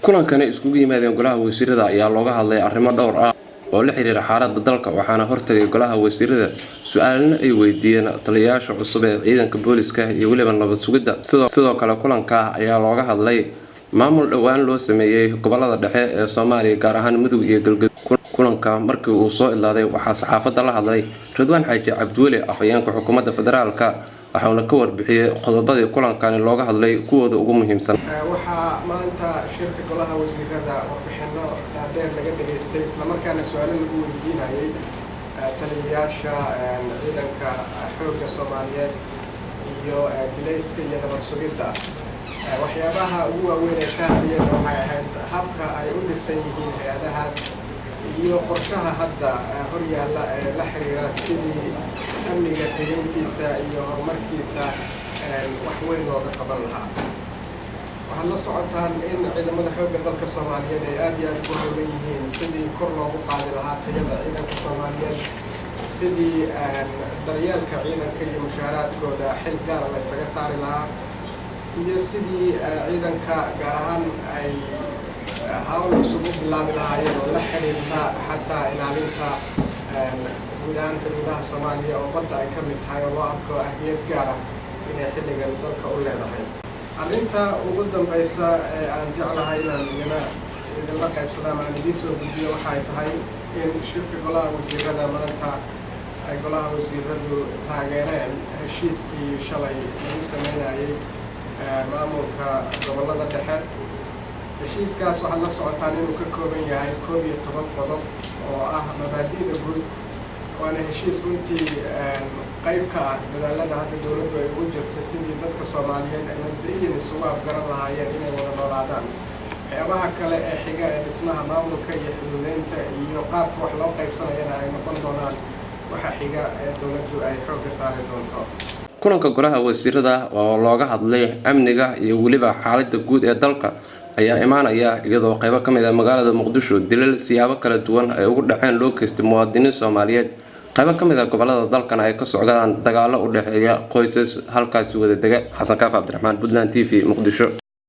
kulankani iskugu yimaadeen golaha wasiirada ayaa looga hadlay arrimo dhowr ah oo la xiriira xaaladda dalka waxaana hortagay golaha wasiirada su'aalna ay weydiiyeen taliyayaasha cusub ee ciidanka booliska iyo waliba nabad sugidda sidoo kale kulanka ayaa looga hadlay maamul dhawaan loo sameeyay gobolada dhexe ee Soomaaliya gaar ahaan Mudug iyo Galgaduud kulanka markii uu soo ilaaday waxaa saxaafadda la hadlay Ridwaan Xaaji Cabdiweli afhayeenka xukuumadda federaalka waxaana ka warbixiyay qodobadii kulankan looga hadlay kuwooda ugu muhiimsan waxaa maanta shirka golaha wasiirada warbixino dheer laga dhageystay isla markaana su'aalo lagu weydiinayay taliyayaasha ciidanka xoogga Soomaaliyeed iyo bilayska iyo nabad sugidda waxyaabaha ugu waaweyn ee ka hadlayeen waxay ahayd habka ay u dhisan yihiin hay'adahaas iyo qorshaha hadda horyaalla ee la xiriira sidii amniga tayeyntiisa iyo horumarkiisa wax weyn looga qaban lahaa. waxaad la socotaan in ciidamada xoogga dalka Soomaaliyeed ay aad iyo aad u howlan yihiin sidii kor loogu qaadi lahaa tayada ciidanka Soomaaliyeed sidii daryeelka ciidanka iyo mushaaraadkooda xil gaar ah la isaga saari lahaa iyo sidii ciidanka gaar ahaan ay hawl cusub u bilaabi lahaayeen oo la xiriirta xataa ilaalinta guud ahaan xuduudaha Soomaaliya oo badda ay ka mid tahay oo loo arko ahmiyad gaar ah inay xilligan dalka u leedahay. arrinta ugu dambaysa ee aan jeclahay inaan idinla qaybsado ama aan idiin soo gudbiyo waxay tahay in shirka golaha wasiirada maanta ay golaha wasiiradu taageereen heshiiskii shalay lagu sameynayay maamulka gobolada dhexe. heshiiskaas waxaad la socotaan inuu ka kooban yahay 11 qodob oo ah mabaadi'da guud waana heshiis runtii qayb ka ah dadaalada hadda dowladdu ay ugu jirto sidii dadka Soomaaliyeed ay mabda'iyan isugu afgaran lahaayeen inay wada noolaadaan. waxyaabaha kale ee xiga ee dhismaha maamulka iyo xuduudeynta iyo qaabka wax loo qaybsanayana ay noqon doonaan waxa xiga ee dowladdu ay xoogga saari doonto. kulanka golaha wasiirada oo looga hadlay amniga iyo waliba xaaladda guud ee dalka ayaa imaanaya iyadoo qaybo ka mid ah magaalada Muqdisho dilal siyaabo kala duwan ay ugu dhaceen loo geystay muwaadiniin Soomaaliyeed qaybo ka mid ah gobolada dalkan ay ka socdaan dagaalo u dhaxeeya qoysas halkaas wada dega. Xasan Kaaf Cabdiraxmaan, Puntland TV, Muqdisho.